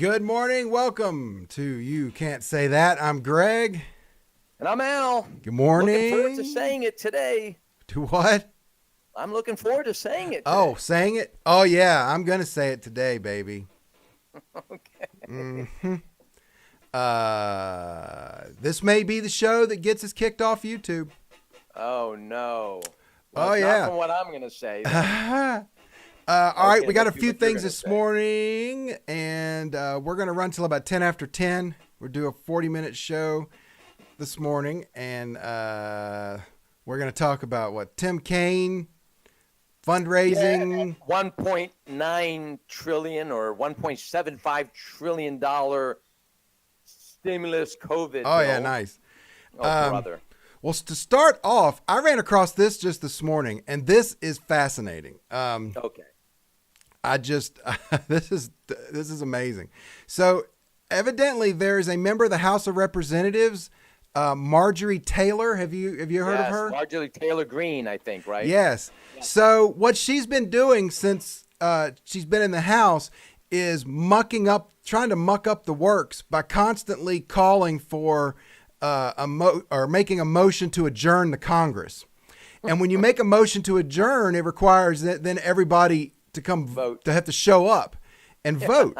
Good morning. Welcome to You Can't Say That. I'm Greg. And I'm Al. Good morning. Looking forward to saying it today. To what? I'm looking forward to saying it today. Oh, saying it? Oh, yeah. I'm going to say it today, baby. Okay. Mm-hmm. This may be the show that gets us kicked off YouTube. Oh, no. Well, Oh, it's yeah. not from what I'm going to say. All right, we got a let's see few what you're things gonna this say. morning, and we're going to run till about 10 after 10. We'll do a 40-minute show this morning, and we're going to talk about what? Tim Kaine, fundraising. Yeah, $1.9 trillion or $1.75 trillion stimulus COVID Oh, bill. yeah, nice. Oh, brother. Well, to start off, I ran across this just this morning, and this is fascinating. Okay. This is amazing. So evidently there is a member of the House of Representatives, Marjorie Taylor. Have you heard of her? Marjorie Taylor Greene, I think, right? Yes. So what she's been doing since she's been in the House is trying to muck up the works by constantly calling for making a motion to adjourn the Congress. And when you make a motion to adjourn, it requires that then everybody to come Vote. to have to show up and vote.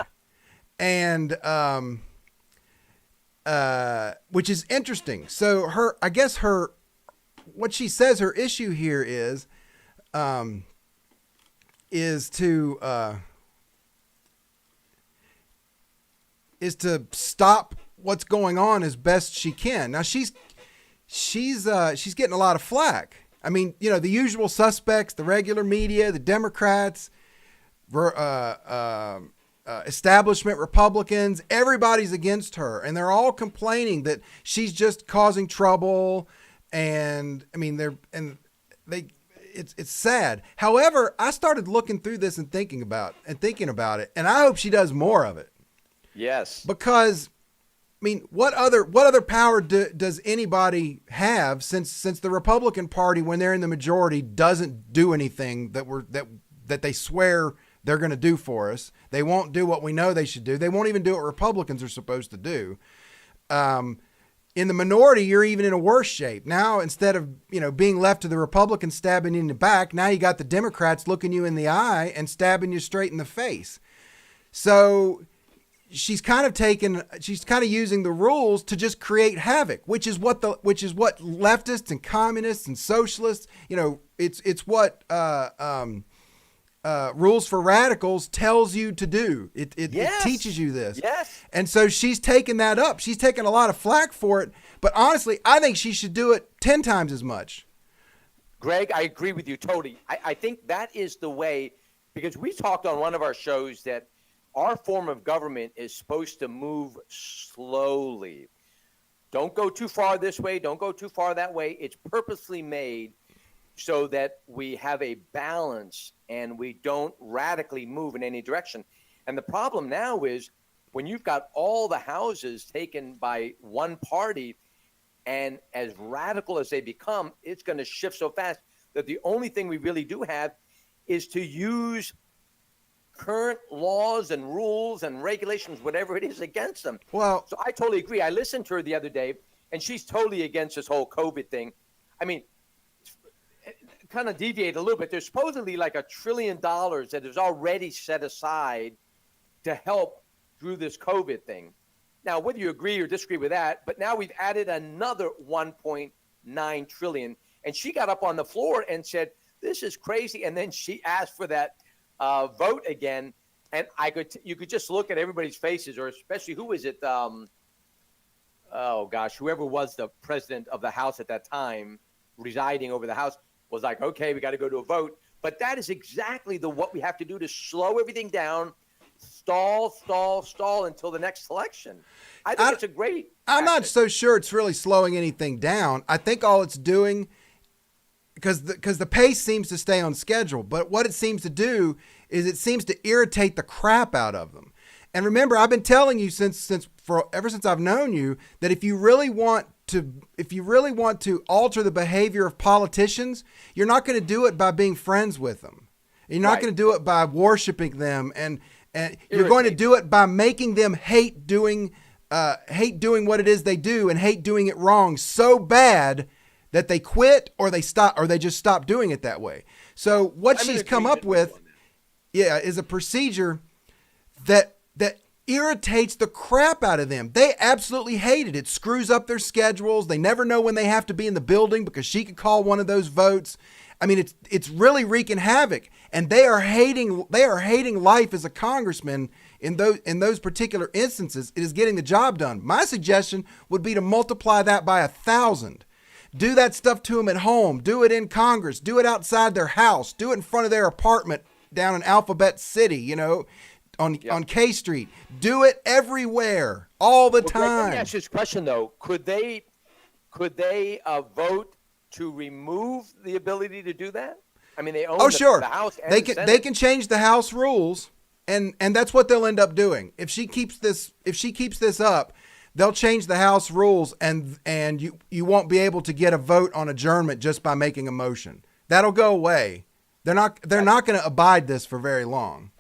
And which is interesting. So what she says her issue here is to stop what's going on as best she can. Now she's getting a lot of flack. I mean, you know, the usual suspects, the regular media, the Democrats, establishment Republicans, everybody's against her, and they're all complaining that she's just causing trouble. And I mean, it's sad. However, I started looking through this and thinking about it, and I hope she does more of it. Yes. Because, I mean, what other power does anybody have since the Republican Party, when they're in the majority, doesn't do anything that they swear they're going to do for us? They won't do what we know they should do. They won't even do what Republicans are supposed to do. In the minority, you're even in a worse shape. Now, instead of, being left to the Republicans stabbing you in the back, now you got the Democrats looking you in the eye and stabbing you straight in the face. So she's kind of using the rules to just create havoc, which is what leftists and communists and socialists, it's what Rules for Radicals tells you to do. It teaches you this. Yes. And so she's taken that up. She's taken a lot of flack for it, but honestly, I think she should do it 10 times as much. Greg, I agree with you totally. I think that is the way, because we talked on one of our shows that our form of government is supposed to move slowly. Don't go too far this way. Don't go too far that way. It's purposely made so that we have a balance and we don't radically move in any direction. And the problem now is when you've got all the houses taken by one party, and as radical as they become, it's going to shift so fast that the only thing we really do have is to use current laws and rules and regulations, whatever it is, against them. Well, so I totally agree. I listened to her the other day, and she's totally against this whole COVID thing. I mean, kind of deviate a little bit. There's supposedly like $1 trillion that is already set aside to help through this COVID thing. Now, whether you agree or disagree with that, but now we've added another $1.9 trillion, and she got up on the floor and said, "This is crazy." And then she asked for that vote again, and you could just look at everybody's faces, or especially who is it? Whoever was the president of the House at that time, residing over the House, was like, "Okay, we got to go to a vote." But that is exactly what we have to do to slow everything down, stall until the next election. I think it's a great. I'm not so sure it's really slowing anything down. I think all it's doing, because the pace seems to stay on schedule, but what it seems to do is it seems to irritate the crap out of them. And remember, I've been telling you ever since I've known you that if you really want to alter the behavior of politicians, you're not going to do it by being friends with them. You're not going to do it by worshiping them and And you're going to do it by making them hate doing what it is they do and hate doing it wrong so bad that they quit or they stop or they just stop doing it that way. So what she's come up with, is a procedure that irritates the crap out of them. They absolutely hate it. It screws up their schedules. They never know when they have to be in the building because she could call one of those votes. I mean, it's really wreaking havoc, and they are hating life as a congressman in those particular instances. It is getting the job done. My suggestion would be to multiply that by 1,000. Do that stuff to them at home. Do it in Congress. Do it outside their house. Do it in front of their apartment down in Alphabet City, on K Street. Do it everywhere, all the time. Let me ask you this question, though. Could they vote to remove the ability to do that? I mean, they own the House and the Senate. They can change the House rules, and that's what they'll end up doing. If she keeps this up, they'll change the House rules, and you won't be able to get a vote on adjournment just by making a motion. That'll go away. They're not going to abide this for very long.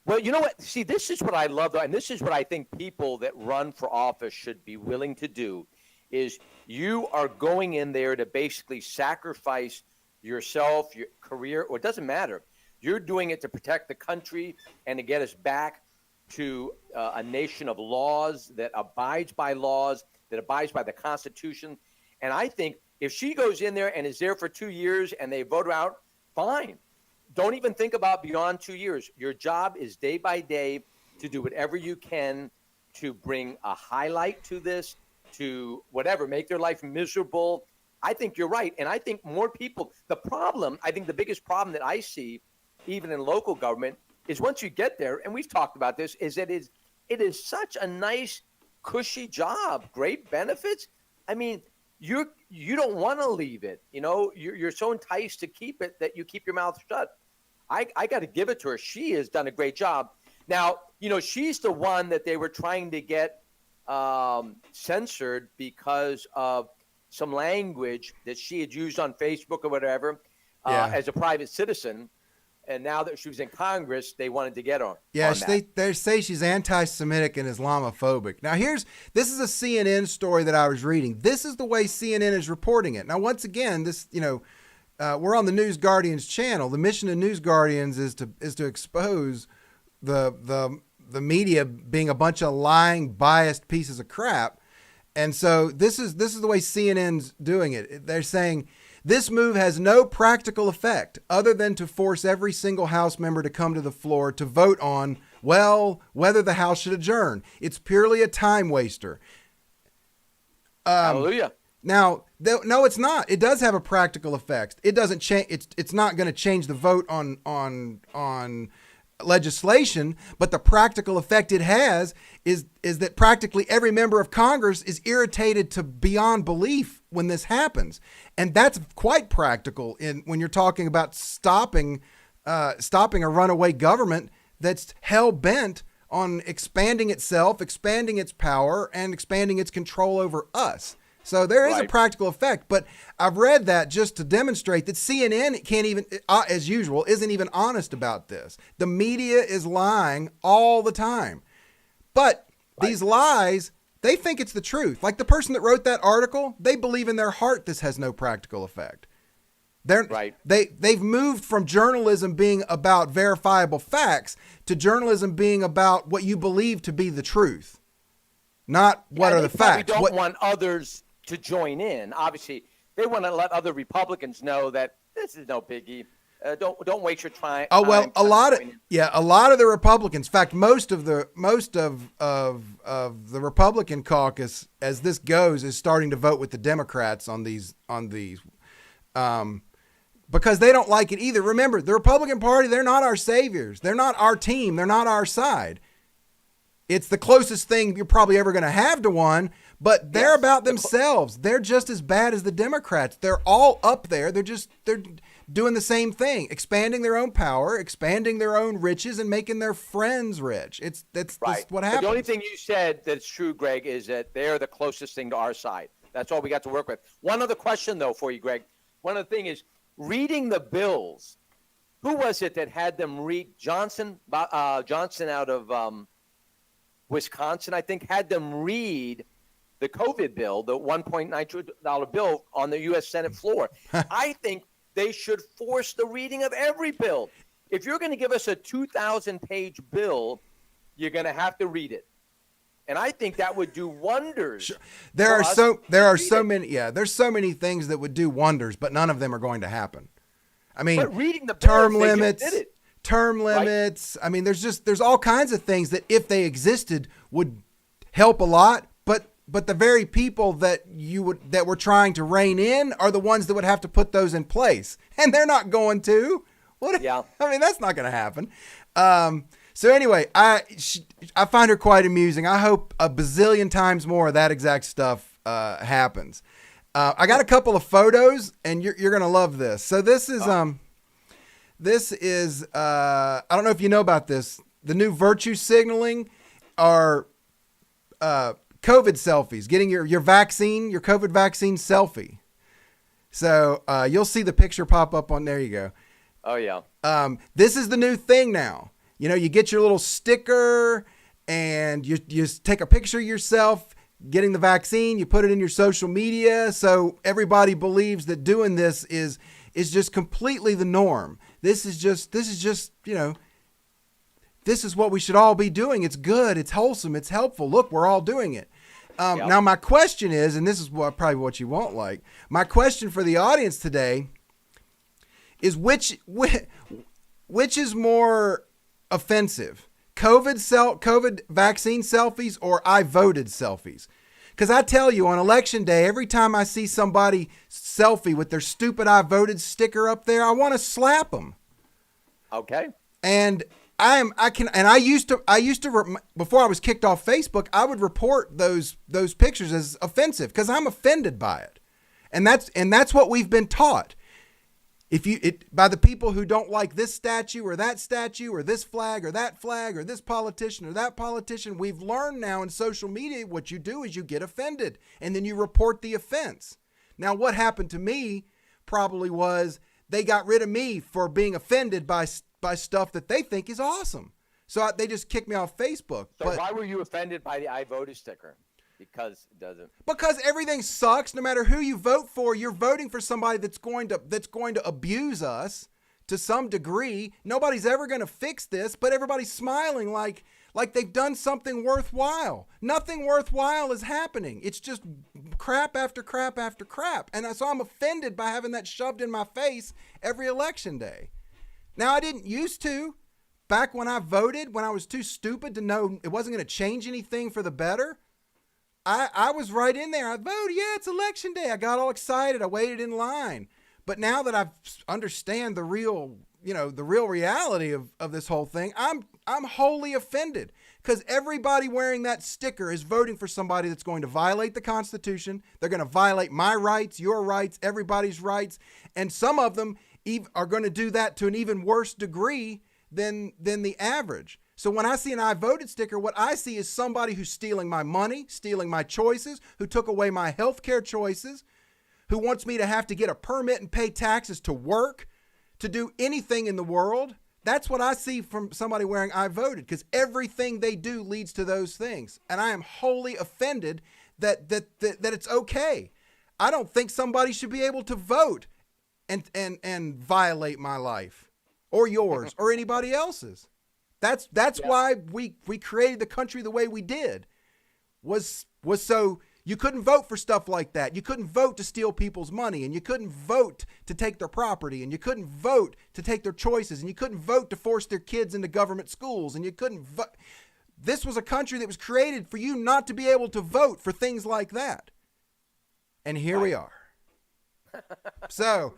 Well, you know what? See, this is what I love, though, and this is what I think people that run for office should be willing to do, is you are going in there to basically sacrifice yourself, your career, or it doesn't matter. You're doing it to protect the country and to get us back to a nation of laws that abides by laws, that abides by the Constitution. And I think if she goes in there and is there for 2 years and they vote her out, fine. Don't even think about beyond 2 years. Your job is day by day to do whatever you can to bring a highlight to this, to whatever, make their life miserable. I think you're right. And I think more people, I think the biggest problem that I see, even in local government, is once you get there, and we've talked about this, is that it is such a nice, cushy job, great benefits. I mean, you don't want to leave it. You're so enticed to keep it that you keep your mouth shut. I got to give it to her. She has done a great job. Now, she's the one that they were trying to get censored because of some language that she had used on Facebook or whatever as a private citizen. And now that she was in Congress, they wanted to get her. Yeah, they say she's anti-Semitic and Islamophobic. Now, this is a CNN story that I was reading. This is the way CNN is reporting it. Now, once again, we're on the News Guardians channel. The mission of News Guardians is to expose the media being a bunch of lying, biased pieces of crap. And so this is the way CNN's doing it. They're saying this move has no practical effect other than to force every single House member to come to the floor to vote on, whether the House should adjourn. It's purely a time waster. Hallelujah. Now, no, it's not. It does have a practical effect. It doesn't change. It's not going to change the vote on legislation, but the practical effect it has is that practically every member of Congress is irritated to beyond belief when this happens, and that's quite practical when you're talking about stopping a runaway government that's hell bent on expanding itself, expanding its power, and expanding its control over us. So there is a practical effect, but I've read that just to demonstrate that CNN can't even, as usual, isn't even honest about this. The media is lying all the time. But these lies, they think it's the truth. Like the person that wrote that article, they believe in their heart this has no practical effect. They've moved from journalism being about verifiable facts to journalism being about what you believe to be the truth, not what are the facts. They don't want others to join in. Obviously, they want to let other Republicans know that this is no biggie. Don't waste your time. Oh well, a lot of the Republicans. In fact, most of the Republican caucus, as this goes, is starting to vote with the Democrats on these because they don't like it either. Remember, the Republican Party, they're not our saviors. They're not our team. They're not our side. It's the closest thing you're probably ever going to have to one, but they're about themselves. They're just as bad as the Democrats. They're all up there. They're doing the same thing, expanding their own power, expanding their own riches, and making their friends rich. That's what happens. But the only thing you said that's true, Greg, is that they're the closest thing to our side. That's all we got to work with. One other question, though, for you, Greg. One other thing is reading the bills Who was it that had them read Johnson out of Wisconsin, I think, had them read the COVID bill, the $1.9 trillion bill on the U.S. Senate floor. I think they should force the reading of every bill. If you're going to give us a 2,000-page bill, you're going to have to read it. And I think that would do wonders. Sure. There's so many things that would do wonders, but none of them are going to happen. I mean, but reading the term bills, limits. Right? I mean, there's all kinds of things that if they existed would help a lot, but the very people that we're trying to rein in are the ones that would have to put those in place, and they're not going to. Yeah. I mean, that's not going to happen. So anyway, I find her quite amusing. I hope a bazillion times more of that exact stuff happens. I got a couple of photos, and you're going to love this. So this is I don't know if you know about this. The new virtue signaling are COVID selfies, getting your vaccine, your COVID vaccine selfie. So you'll see the picture pop up on there. You go. Oh yeah. This is the new thing now. You know, you get your little sticker and you take a picture of yourself getting the vaccine. You put it in your social media. So everybody believes that doing this is just completely the norm. This is just, you know, this is what we should all be doing. It's good. It's wholesome. It's helpful. Look, we're all doing it. Yep. Now my question is, and this is probably what you won't like, my question for the audience today is which is more offensive, COVID vaccine selfies or I voted selfies? Because I tell you, on election day, every time I see somebody selfie with their stupid I voted sticker up there, I want to slap them. Okay. And I used to before I was kicked off Facebook, I would report those pictures as offensive because I'm offended by it. And that's what we've been taught. By the people who don't like this statue or this flag or that flag or this politician or that politician, we've learned now in social media what you do is you get offended and then you report the offense. Now, what happened to me probably was they got rid of me for being offended by stuff that they think is awesome. So they just kicked me off Facebook. So why were you offended by the I voted sticker? Because it doesn't. Because everything sucks. No matter who you vote for, you're voting for somebody that's going to abuse us to some degree. Nobody's ever going to fix this, but everybody's smiling like they've done something worthwhile. Nothing worthwhile is happening. It's just crap after crap after crap. And so I'm offended by having that shoved in my face every election day. Now, I didn't used to. Back when I voted, when I was too stupid to know it wasn't going to change anything for the better, I was right in there. I voted. Yeah, it's election day. I got all excited. I waited in line. But now that I understand the real reality of this whole thing, I'm wholly offended because everybody wearing that sticker is voting for somebody that's going to violate the Constitution. They're going to violate my rights, your rights, everybody's rights. And some of them are going to do that to an even worse degree than the average. So when I see an I voted sticker, what I see is somebody who's stealing my money, stealing my choices, who took away my healthcare choices, who wants me to have to get a permit and pay taxes to work, to do anything in the world. That's what I see from somebody wearing I voted, because everything they do leads to those things. And I am wholly offended that it's okay. I don't think somebody should be able to vote and violate my life or yours or anybody else's. That's why we created the country the way we did, was so you couldn't vote for stuff like that. You couldn't vote to steal people's money, and you couldn't vote to take their property, and you couldn't vote to take their choices, and you couldn't vote to force their kids into government schools, and you couldn't vote. This was a country that was created for you not to be able to vote for things like that. And here we are. So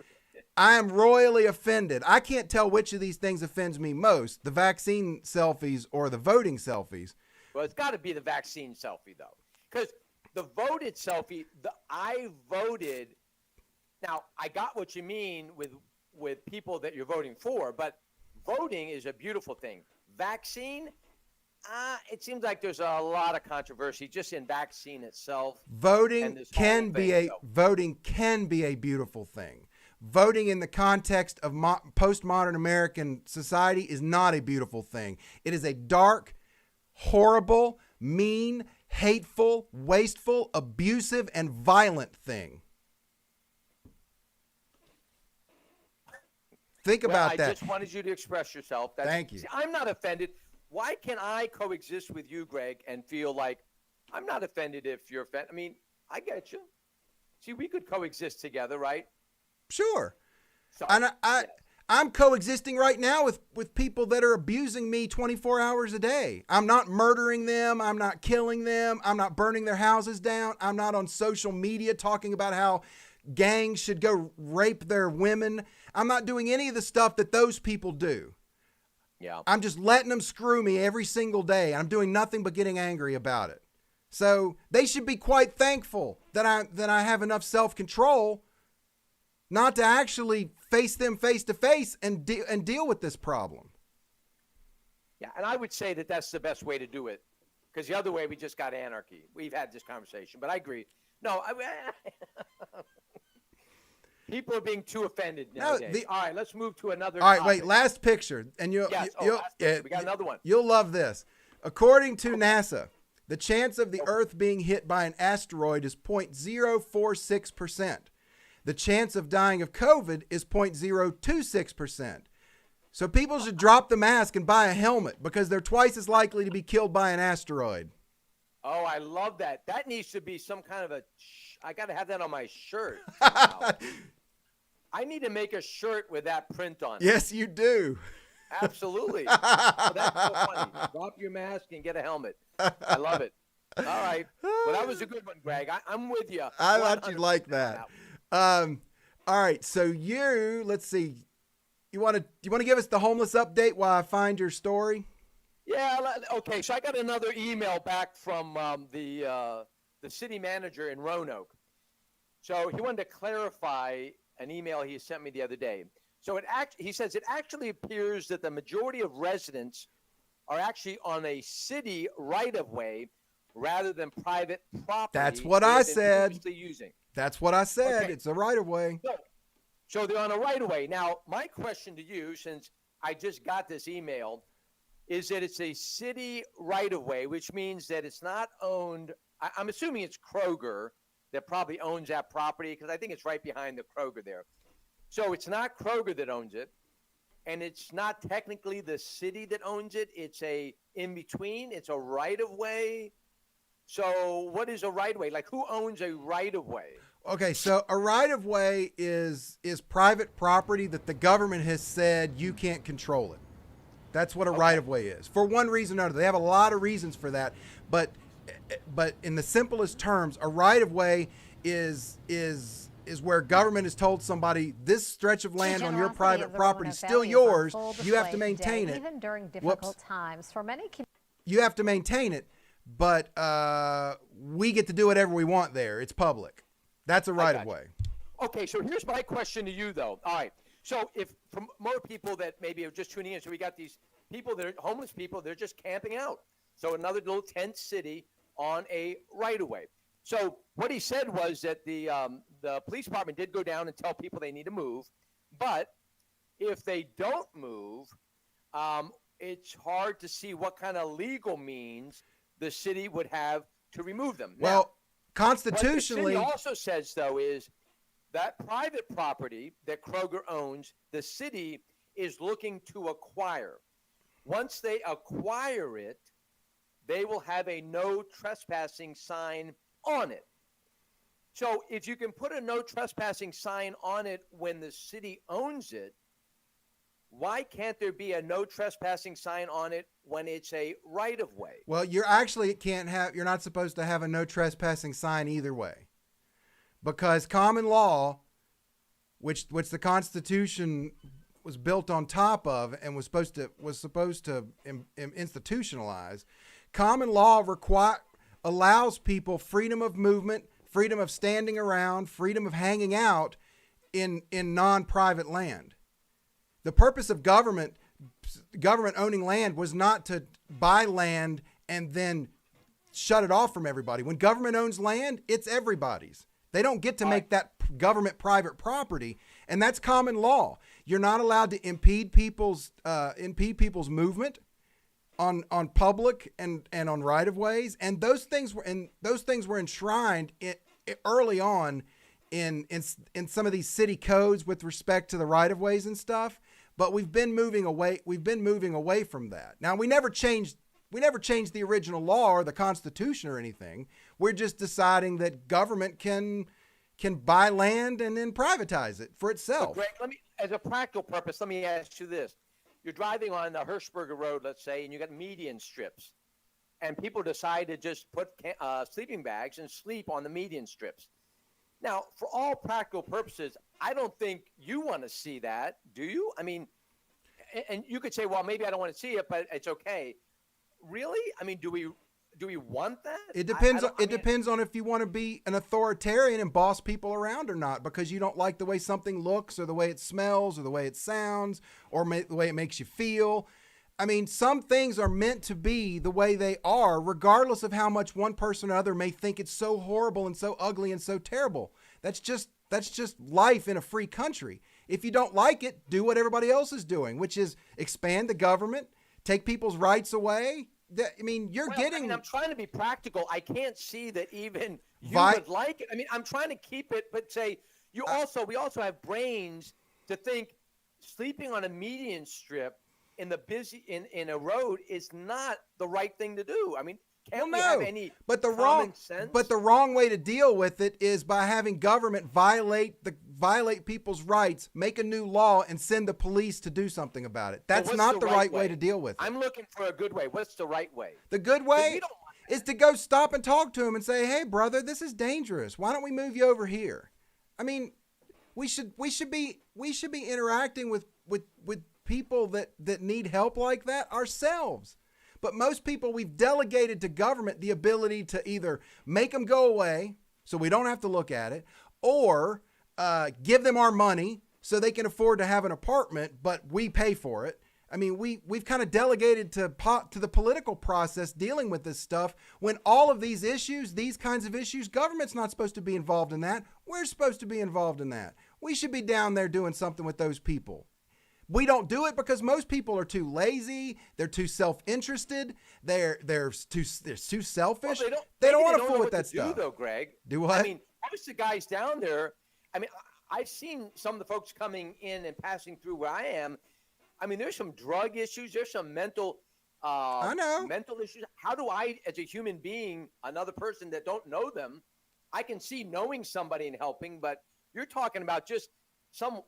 I am royally offended. I can't tell which of these things offends me most, the vaccine selfies or the voting selfies. Well, it's got to be the vaccine selfie, though, because the voted selfie, the I voted. Now, I got what you mean with people that you're voting for, but voting is a beautiful thing. Vaccine, it seems like there's a lot of controversy just in vaccine itself. Voting can be a beautiful thing. voting in the context of postmodern American society is not a beautiful thing. It is a dark, horrible, mean, hateful, wasteful, abusive, and violent thing. Think about that. I just wanted you to express yourself. Thank you. See, I'm not offended. Why can I coexist with you, Greg, and feel like I'm not offended if you're offended? I mean, I get you. See, we could coexist together, right? Sure. So, And I'm coexisting right now with people that are abusing me 24 hours a day. I'm not murdering them. I'm not killing them. I'm not burning their houses down. I'm not on social media talking about how gangs should go rape their women. I'm not doing any of the stuff that those people do. Yeah. I'm just letting them screw me every single day. I'm doing nothing but getting angry about it. So they should be quite thankful that I have enough self-control not to actually face them face to face and deal with this problem. Yeah, and I would say that that's the best way to do it, because the other way we just got anarchy. We've had this conversation, but I agree. No, people are being too offended nowadays. All right, let's move to another. All right, topic. wait, last picture, and last picture. We got another one. You'll love this. According to NASA, the chance of the Earth being hit by an asteroid is 0.046%. The chance of dying of COVID is 0.026%. So people should drop the mask and buy a helmet because they're twice as likely to be killed by an asteroid. Oh, I love that. That needs to be some kind of I got to have that on my shirt. I need to make a shirt with that print on it. Yes, you do. Absolutely. Oh, that's so funny. Drop your mask and get a helmet. I love it. All right. Well, that was a good one, Greg. I'm with you. I thought you'd like that. All right. So let's see. You want to give us the homeless update while I find your story? Yeah. Okay. So I got another email back from the city manager in Roanoke. So he wanted to clarify an email he sent me the other day. So he says it actually appears that the majority of residents are actually on a city right-of-way rather than private property. That's what I said. Using. That's what I said. Okay. It's a right-of-way. So they're on a right-of-way. Now, my question to you, since I just got this email, is that it's a city right-of-way, which means that it's not owned. I'm assuming it's Kroger that probably owns that property, because I think it's right behind the Kroger there. So it's not Kroger that owns it, and it's not technically the city that owns it. It's a in-between. It's a right-of-way. So what is a right-of-way? Like, who owns a right-of-way? Okay, so a right-of-way is private property that the government has said you can't control it. That's what a right-of-way is. For one reason or another. They have a lot of reasons for that, but in the simplest terms, a right-of-way is where government has told somebody this stretch of land on your private property is still yours. You have to maintain it. Even during difficult times for many. You have to maintain it, but we get to do whatever we want there. It's public. That's a right of way. Okay, so here's my question to you, though. All right. So if for more people that maybe are just tuning in, so we got these people that are homeless people, they're just camping out. So another little tent city on a right of way. So what he said was that the police department did go down and tell people they need to move, but if they don't move, it's hard to see what kind of legal means the city would have to remove them. Well, now, constitutionally, what the city also says, though, is that private property that Kroger owns, the city is looking to acquire. Once they acquire it, they will have a no trespassing sign on it. So if you can put a no trespassing sign on it when the city owns it, why can't there be a no trespassing sign on it when it's a right of way? Well, you're not supposed to have a no trespassing sign either way. Because common law, which the Constitution was built on top of and was supposed to institutionalize, common law allows people freedom of movement, freedom of standing around, freedom of hanging out in non-private land. The purpose of government owning land was not to buy land and then shut it off from everybody. When government owns land, it's everybody's. They don't get to make that government private property. And that's common law. You're not allowed to impede people's movement on public and on right of ways. And those things were enshrined early on in some of these city codes with respect to the right of ways and stuff. But we've been moving away from that. Now, we never changed the original law or the Constitution or anything. We're just deciding that government can buy land and then privatize it for itself. Greg, as a practical purpose, let me ask you this. You're driving on the Hirschberger Road, let's say, and you got median strips. And people decide to just put sleeping bags and sleep on the median strips. Now, for all practical purposes, I don't think you want to see that, do you? I mean, and you could say, well, maybe I don't want to see it, but it's okay. Really? I mean, do we want that? It depends. It depends on if you want to be an authoritarian and boss people around or not, because you don't like the way something looks or the way it smells or the way it sounds or the way it makes you feel. I mean, some things are meant to be the way they are, regardless of how much one person or other may think it's so horrible and so ugly and so terrible. That's just life in a free country. If you don't like it, do what everybody else is doing, which is expand the government, take people's rights away. I'm trying to be practical. I can't see that even you would like it. I mean, I'm trying to keep it, but say we also have brains to think sleeping on a median strip in a road is not the right thing to do. I mean, can't we have any common sense? But the wrong way to deal with it is by having government violate people's rights, make a new law, and send the police to do something about it. That's not the right way to deal with it. I'm looking for a good way. What's the right way? The good way is to go stop and talk to him and say, "Hey, brother, this is dangerous. Why don't we move you over here?" I mean, we should be interacting with people that need help like that ourselves. But most people, we've delegated to government the ability to either make them go away so we don't have to look at it, or give them our money so they can afford to have an apartment, but we pay for it. I mean, we've kind of delegated to the political process dealing with this stuff, when all of these issues, these kinds of issues, government's not supposed to be involved in that. We're supposed to be involved in that. We should be down there doing something with those people. We don't do it because most people are too lazy. They're too self-interested. They're too selfish. Well, they don't want to fool with that stuff. Though, Greg. Do what? I mean, most of the guys down there. I mean, I've seen some of the folks coming in and passing through where I am. I mean, there's some drug issues. There's some mental issues. How do I, as a human being, another person that don't know them, I can see knowing somebody and helping, but you're talking about just some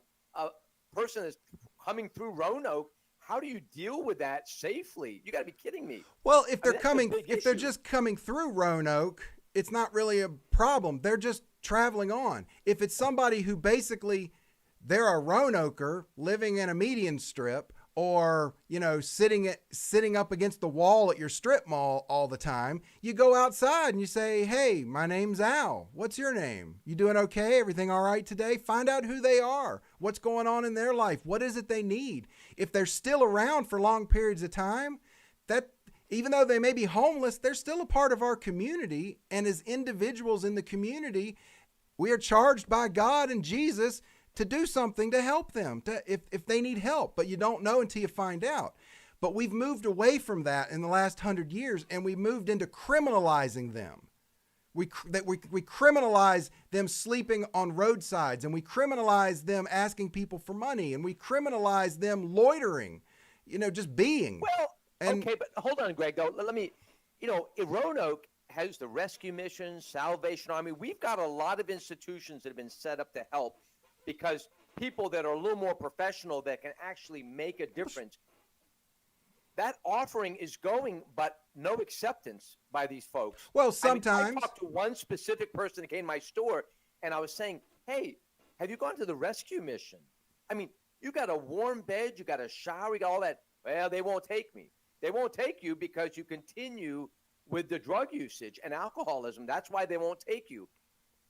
person that's coming through Roanoke. How do you deal with that safely? You got to be kidding me. Well, if they're just coming through Roanoke, it's not really a problem. They're just traveling on. If it's somebody who basically they're a Roanoker living in a median strip, or sitting up against the wall at your strip mall all the time, you go outside and you say, "Hey, my name's Al. What's your name? You doing okay? Everything all right today?" Find out who they are. What's going on in their life? What is it they need? If they're still around for long periods of time, that even though they may be homeless, they're still a part of our community. And as individuals in the community, we are charged by God and Jesus to do something to help them, if they need help. But you don't know until you find out. But we've moved away from that in the last 100 years, and we moved into criminalizing them. We criminalize them sleeping on roadsides, and we criminalize them asking people for money, and we criminalize them loitering, just being. Well, okay, but hold on, Greg, though. Let me, Roanoke has the rescue missions, Salvation Army. We've got a lot of institutions that have been set up to help, because people that are a little more professional that can actually make a difference. That offering is going, but no acceptance by these folks. Well, sometimes. I talked to one specific person that came to my store, and I was saying, "Hey, have you gone to the rescue mission? I mean, you got a warm bed, you got a shower, you got all that." "Well, they won't take me." They won't take you because you continue with the drug usage and alcoholism. That's why they won't take you.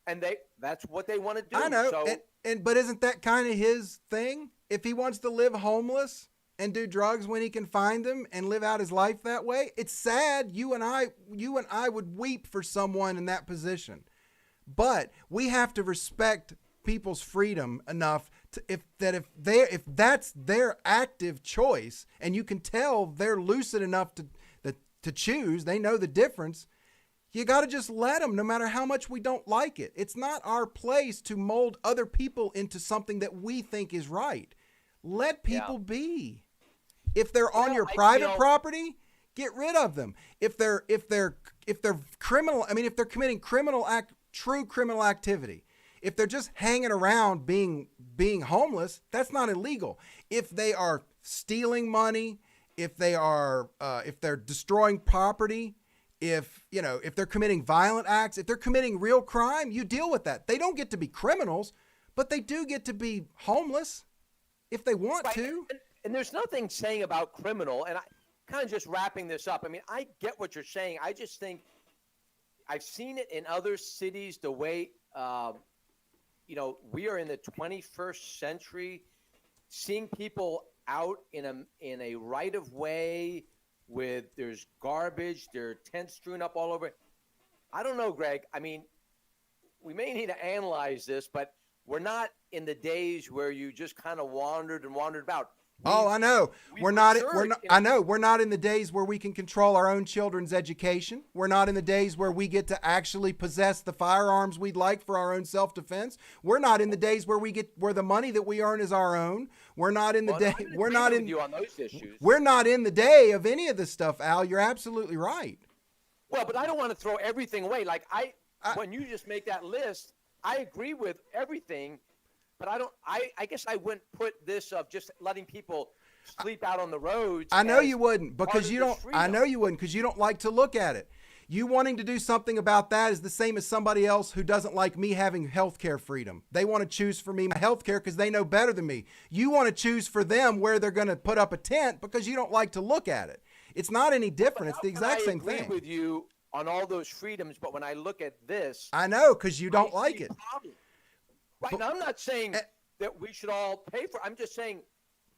And that's what they want to do. I know, So, but isn't that kind of his thing? If he wants to live homeless and do drugs when he can find them and live out his life that way, it's sad. You and I would weep for someone in that position. But we have to respect people's freedom enough if that's their active choice, and you can tell they're lucid enough to choose, they know the difference. You got to just let them, no matter how much we don't like it. It's not our place to mold other people into something that we think is right. Let people be. If they're on your private property, get rid of them. If they're criminal, if they're committing true criminal activity, if they're just hanging around being homeless, that's not illegal. If they are stealing money, if they're destroying property, if they're committing violent acts, if they're committing real crime, you deal with that. They don't get to be criminals, but they do get to be homeless if they want to. And there's nothing saying about criminal, and I kind of just wrapping this up. I get what you're saying. I just think I've seen it in other cities, the way, we are in the 21st century, seeing people out in a right of way with there's garbage, there are tents strewn up all over. I don't know, Greg. We may need to analyze this, but we're not in the days where you just kind of wandered about. I know. We're not in the days where we can control our own children's education. We're not in the days where we get to actually possess the firearms we'd like for our own self-defense. We're not in the days where the money that we earn is our own. We're not in the day. We're not in you on those issues. We're not in the day of any of this stuff, Al. You're absolutely right. Well, but I don't want to throw everything away. When you just make that list, I agree with everything. But I guess I wouldn't put this of just letting people sleep out on the roads. I know you wouldn't because you don't. I know you wouldn't because you don't like to look at it. You wanting to do something about that is the same as somebody else who doesn't like me having healthcare freedom. They want to choose for me my healthcare because they know better than me. You want to choose for them where they're going to put up a tent because you don't like to look at it. It's not any different. It's the exact same thing. I agree with you on all those freedoms, but when I look at this, I know because you don't like it. Right, and I'm not saying that we should all pay for it. I'm just saying,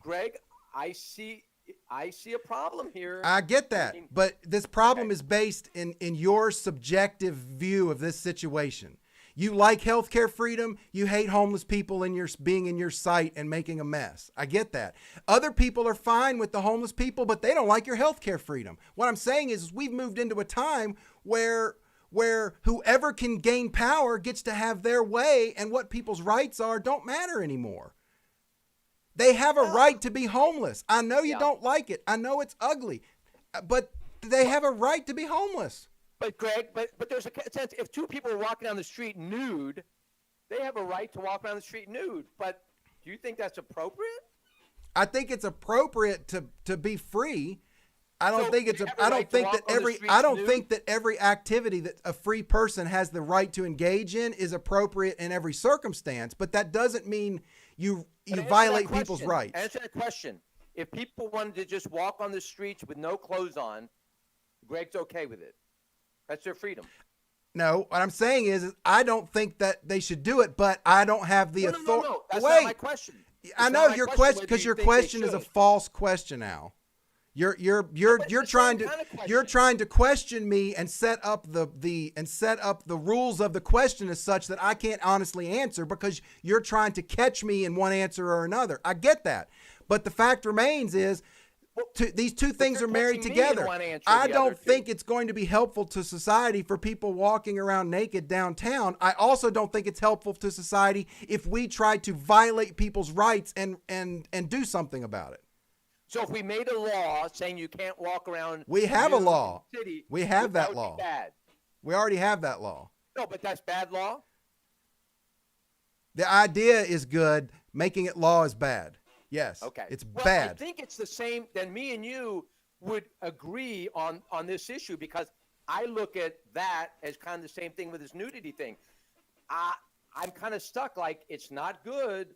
Greg, I see a problem here. I get that, but this problem is based in your subjective view of this situation. You like healthcare freedom. You hate homeless people being in your sight and making a mess. I get that. Other people are fine with the homeless people, but they don't like your healthcare freedom. What I'm saying is we've moved into a time where whoever can gain power gets to have their way, and what people's rights are don't matter anymore. They have a right to be homeless. I know you don't like it. I know it's ugly, but they have a right to be homeless. But Greg, but there's a sense if two people are walking down the street nude, they have a right to walk down the street nude. But do you think that's appropriate? I think it's appropriate to be free. I don't think that every activity that a free person has the right to engage in is appropriate in every circumstance, but that doesn't mean you violate people's rights. Answer that question. If people wanted to just walk on the streets with no clothes on, Greg's okay with it. That's their freedom. No, what I'm saying is I don't think that they should do it, but I don't have the authority. No. That's not my question. I know your question because your question is a false question, Al. You're trying to question me and set up the rules of the question as such that I can't honestly answer because you're trying to catch me in one answer or another. I get that, but the fact remains is these two things are married together. I don't think it's going to be helpful to society for people walking around naked downtown. I also don't think it's helpful to society if we try to violate people's rights and do something about it. So if we made a law saying you can't walk around, we have a law. City, we have that would law. Be bad. We already have that law. No, but that's bad law. The idea is good. Making it law is bad. Yes. Okay. It's bad. I think it's the same. Then me and you would agree on this issue because I look at that as kind of the same thing with this nudity thing. I'm kind of stuck. Like it's not good.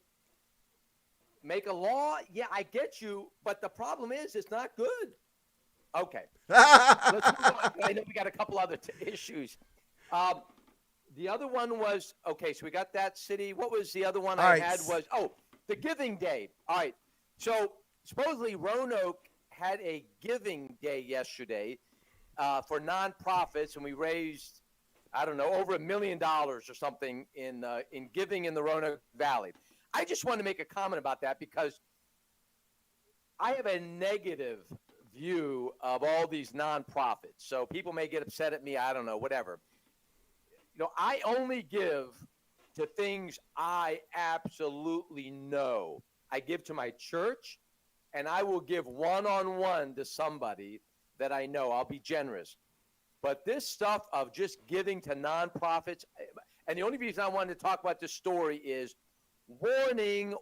Make a law? Yeah, I get you, but the problem is it's not good. Okay. Let's move on. I know we got a couple other issues. The other one was, okay, so we got that city. What was the other one had was, the Giving Day. All right. So supposedly Roanoke had a Giving Day yesterday for nonprofits, and we raised, I don't know, over $1 million or something in giving in the Roanoke Valley. I just want to make a comment about that because I have a negative view of all these nonprofits. So people may get upset at me. I don't know, whatever. I only give to things I absolutely know. I give to my church, and I will give one-on-one to somebody that I know. I'll be generous. But this stuff of just giving to nonprofits, and the only reason I wanted to talk about this story is warning.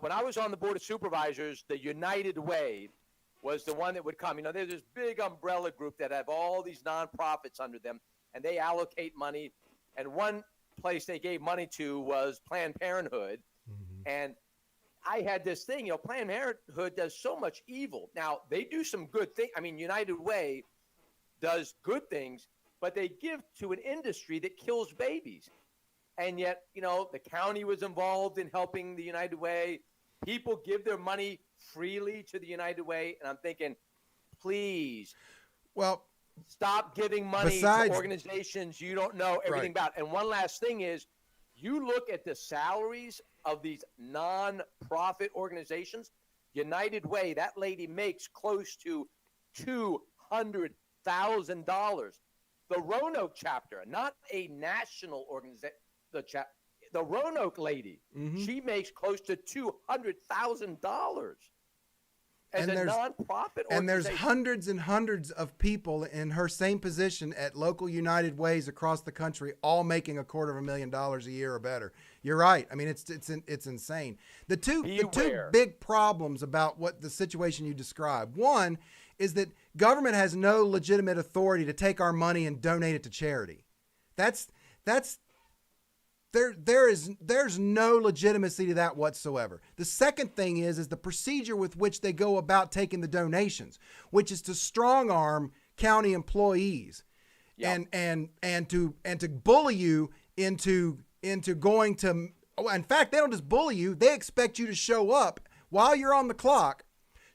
When I was on the Board of Supervisors, the United Way was the one that would come. There's this big umbrella group that have all these nonprofits under them, and they allocate money. And one place they gave money to was Planned Parenthood. Mm-hmm. And I had this thing, Planned Parenthood does so much evil. Now, they do some good things. United Way does good things, but they give to an industry that kills babies. And yet, the county was involved in helping the United Way. People give their money freely to the United Way. And I'm thinking, please, stop giving money to organizations you don't know everything about. And one last thing is, you look at the salaries of these non-profit organizations. United Way, that lady makes close to $200,000. The Roanoke chapter, not a national organization, the Roanoke lady, she makes close to $200,000 as a nonprofit organization. And there's hundreds and hundreds of people in her same position at local United Ways across the country, all making $250,000 a year or better. You're right. It's insane. The two big problems about what the situation you described. One is that government has no legitimate authority to take our money and donate it to charity. There's no legitimacy to that whatsoever. The second thing is the procedure with which they go about taking the donations, which is to strong arm county employees, and to bully you into going to. In fact, they don't just bully you; they expect you to show up while you're on the clock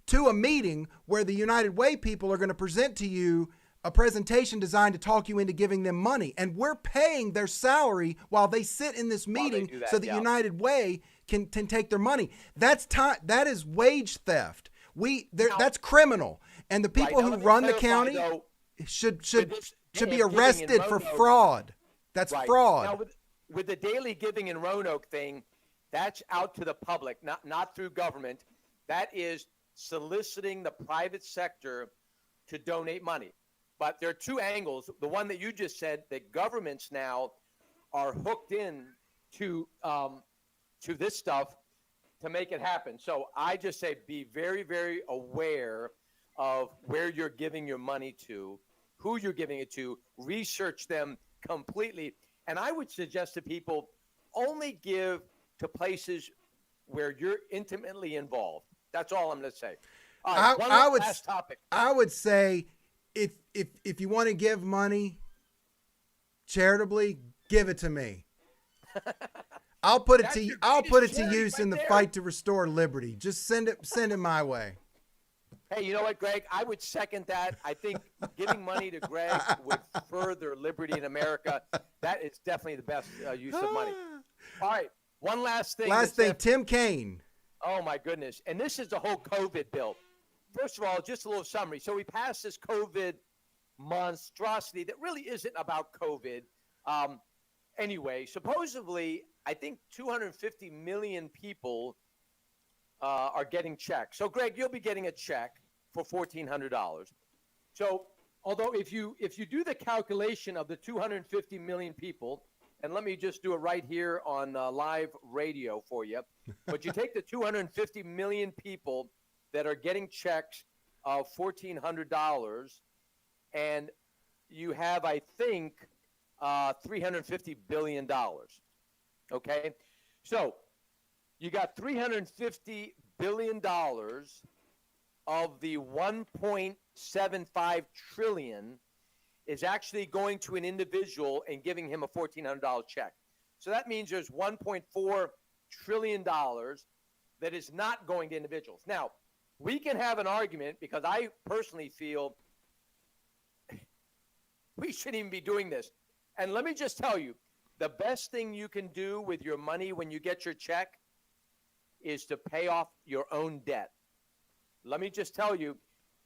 to a meeting where the United Way people are going to present to you a presentation designed to talk you into giving them money. And we're paying their salary while they sit in this meeting so that United Way can take their money. That is wage theft. That's criminal. And the people who run the county should be arrested for fraud. That's fraud. Now, with the daily giving in Roanoke thing, that's out to the public, not through government. That is soliciting the private sector to donate money. But there are two angles. The one that you just said, that governments now are hooked in to this stuff to make it happen. So I just say be very, very aware of where you're giving your money to, who you're giving it to, research them completely. And I would suggest to people only give to places where you're intimately involved. That's all I'm going to say. All right, last topic. I would say if you want to give money charitably, give it to me. I'll put it to use in the fight to restore liberty. Just send it my way. Hey, you know what, Greg? I would second that. I think giving money to Greg would further liberty in America. That is definitely the best use of money. All right, one last thing. Tim Kaine. Oh, my goodness. And this is the whole COVID bill. First of all, just a little summary. So we passed this COVID monstrosity that really isn't about COVID. Anyway, supposedly, I think 250 million people are getting checks. So, Greg, you'll be getting a check for $1,400. So, although if you do the calculation of the 250 million people, and let me just do it right here on live radio for you, but you take the 250 million people that are getting checks of $1,400, and you have, I think, $350 billion. Okay? So you got $350 billion of the $1.75 trillion is actually going to an individual and giving him a $1,400 check. So that means there's $1.4 trillion that is not going to individuals. Now, we can have an argument, because I personally feel we shouldn't even be doing this. And let me just tell you, the best thing you can do with your money when you get your check is to pay off your own debt. Let me just tell you,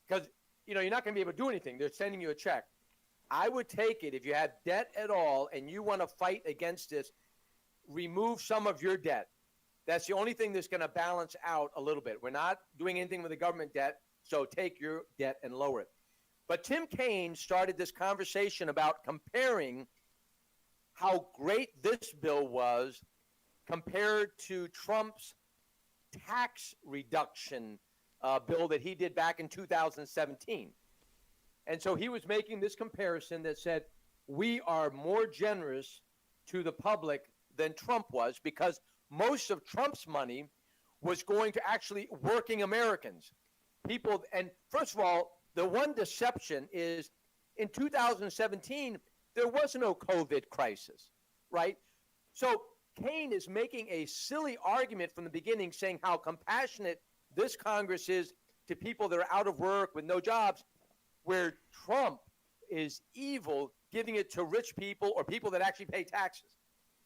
because you're not going to be able to do anything. They're sending you a check. I would take it if you have debt at all and you want to fight against this, remove some of your debt. That's the only thing that's going to balance out a little bit. We're not doing anything with the government debt, so take your debt and lower it. But Tim Kaine started this conversation about comparing how great this bill was compared to Trump's tax reduction bill that he did back in 2017. And so he was making this comparison that said, we are more generous to the public than Trump was, because most of Trump's money was going to actually working Americans. People, and first of all, the one deception is in 2017, there was no COVID crisis, right? So Kaine is making a silly argument from the beginning, saying how compassionate this Congress is to people that are out of work with no jobs, where Trump is evil, giving it to rich people or people that actually pay taxes.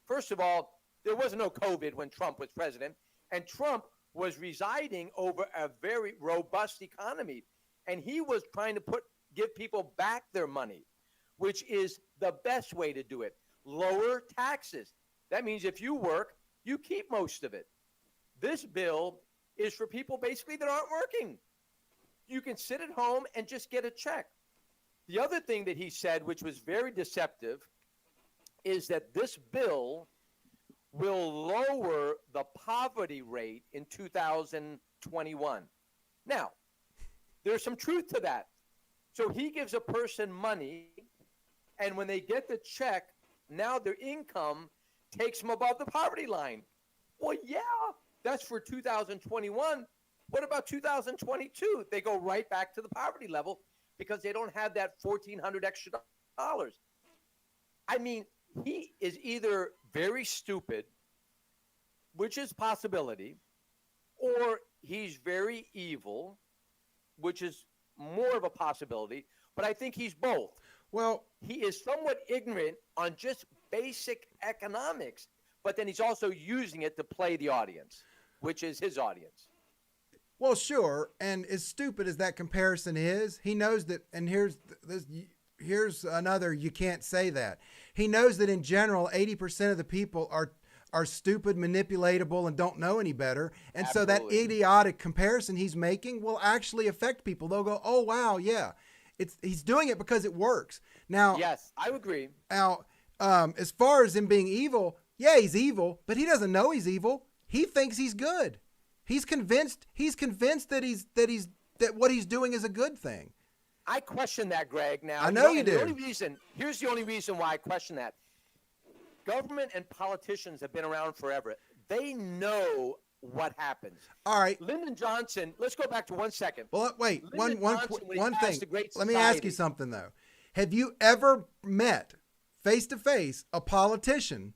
First of all, there was no COVID when Trump was president, and Trump was residing over a very robust economy, and he was trying to give people back their money, which is the best way to do it. Lower taxes. That means if you work, you keep most of it. This bill is for people basically that aren't working. You can sit at home and just get a check. The other thing that he said, which was very deceptive, is that this bill will lower the poverty rate in 2021. Now, there's some truth to that. So he gives a person money, and when they get the check, now their income takes them above the poverty line. Well, yeah, that's for 2021. What about 2022? They go right back to the poverty level because they don't have that $1,400 extra dollars. I mean, he is either very stupid, which is a possibility, or he's very evil, which is more of a possibility, but I think he's both. Well, he is somewhat ignorant on just basic economics, but then he's also using it to play the audience, which is his audience. Well, sure, and as stupid as that comparison is, he knows that, and here's another, you can't say that. He knows that in general, 80% of the people are stupid, manipulatable, and don't know any better. And Absolutely. So that idiotic comparison he's making will actually affect people. They'll go, oh, wow, yeah. He's doing it because it works. Now, yes, I agree. Now, as far as him being evil, yeah, he's evil, but he doesn't know he's evil. He thinks he's good. He's convinced that what he's doing is a good thing. I question that, Greg. Now, I know you do. Here's the only reason why I question that. Government and politicians have been around forever. They know what happens. All right. Lyndon Johnson, let's go back to 1 second. Well, wait, one thing. Let me Society. ask you something, though. Have you ever met face-to-face a politician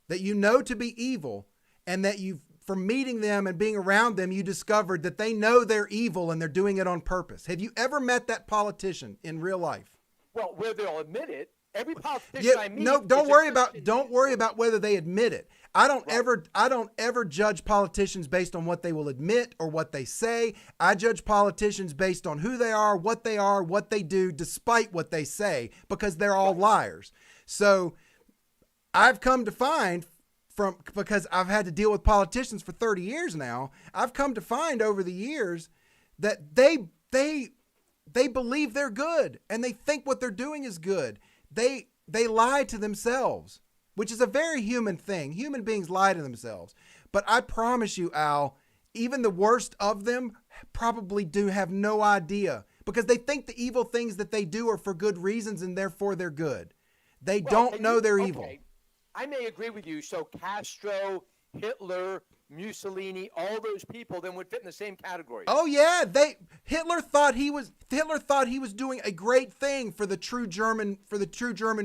that you know to be evil, and that from meeting them and being around them, you discovered that they know they're evil and they're doing it on purpose? Have you ever met that politician in real life? Well, where they'll admit it. Every politician I meet. No, don't worry about whether they admit it. I don't ever judge politicians based on what they will admit or what they say. I judge politicians based on who they are, what they do, despite what they say, because they're all liars. So I've come to find, because I've had to deal with politicians for 30 years now, I've come to find over the years that they believe they're good and they think what they're doing is good. They lie to themselves, which is a very human thing. Human beings lie to themselves. But I promise you, Al, even the worst of them probably do have no idea, because they think the evil things that they do are for good reasons and therefore they're good. They don't know they're evil. I may agree with you. So Castro, Hitler, Mussolini, all those people then would fit in the same category. Oh yeah, Hitler thought he was doing a great thing for the true German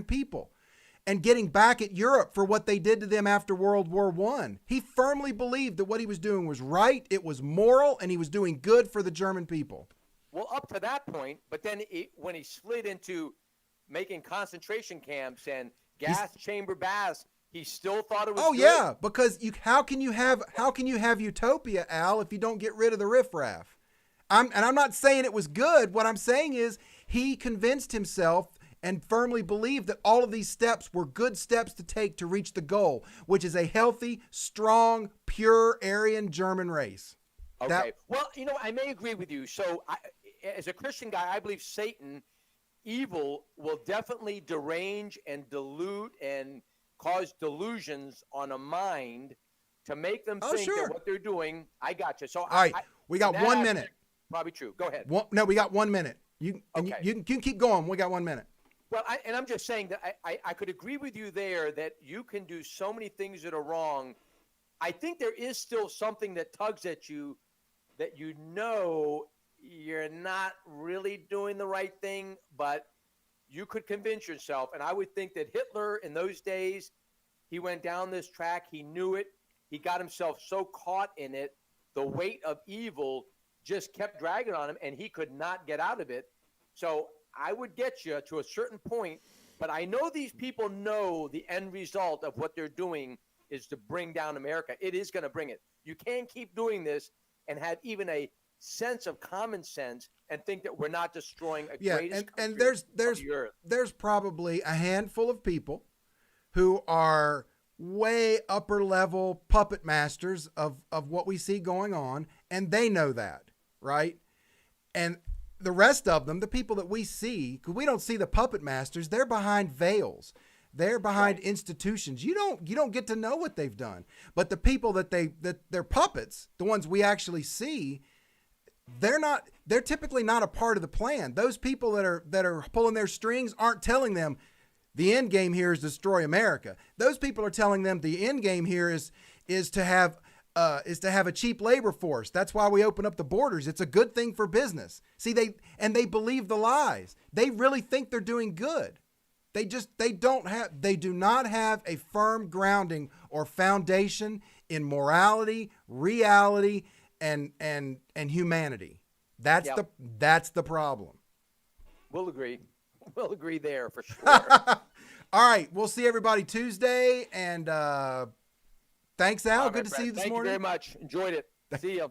people, and getting back at Europe for what they did to them after World War I. He firmly believed that what he was doing was right, it was moral, and he was doing good for the German people. Well, up to that point, but then when he slid into making concentration camps and gas chamber baths He still thought it was Oh good? yeah, because how can you have utopia, Al, if you don't get rid of the riffraff? I'm not saying it was good. What I'm saying is he convinced himself and firmly believed that all of these steps were good steps to take to reach the goal, which is a healthy, strong, pure Aryan German race. Okay. Well, I may agree with you. So, as a Christian guy, I believe Satan, evil, will definitely derange and dilute and cause delusions on a mind to make them think sure. that what they're doing. I got you. So, all right, we got 1 minute. Probably true. Go ahead. No, we got 1 minute. You can keep going. We got 1 minute. Well, I'm just saying that I could agree with you there that you can do so many things that are wrong. I think there is still something that tugs at you that you're not really doing the right thing, but you could convince yourself. And I would think that Hitler in those days, he went down this track. He knew it. He got himself so caught in it. The weight of evil just kept dragging on him, and he could not get out of it. So I would get you to a certain point, but I know these people know the end result of what they're doing is to bring down America. It is going to bring it. You can't keep doing this and have even a sense of common sense and think that we're not destroying a greatest and country of the earth. There's probably a handful of people who are way upper level puppet masters of what we see going on, and they know that, right? And the rest of them, the people that we see, because we don't see the puppet masters, they're behind veils. They're behind institutions. You don't get to know what they've done. But the people that they're puppets, the ones we actually see, they're typically not a part of the plan. Those people that are pulling their strings aren't telling them the end game here is destroy America. Those people are telling them the end game here is to have a cheap labor force. That's why we open up the borders. It's a good thing for business. See, they believe the lies. They really think they're doing good. They do not have a firm grounding or foundation in morality, reality, and humanity. That's the problem. We'll agree. We'll agree there for sure. All right, we'll see everybody Tuesday, and thanks, Al. Good to see you this morning. Thank you very much. Enjoyed it. See you.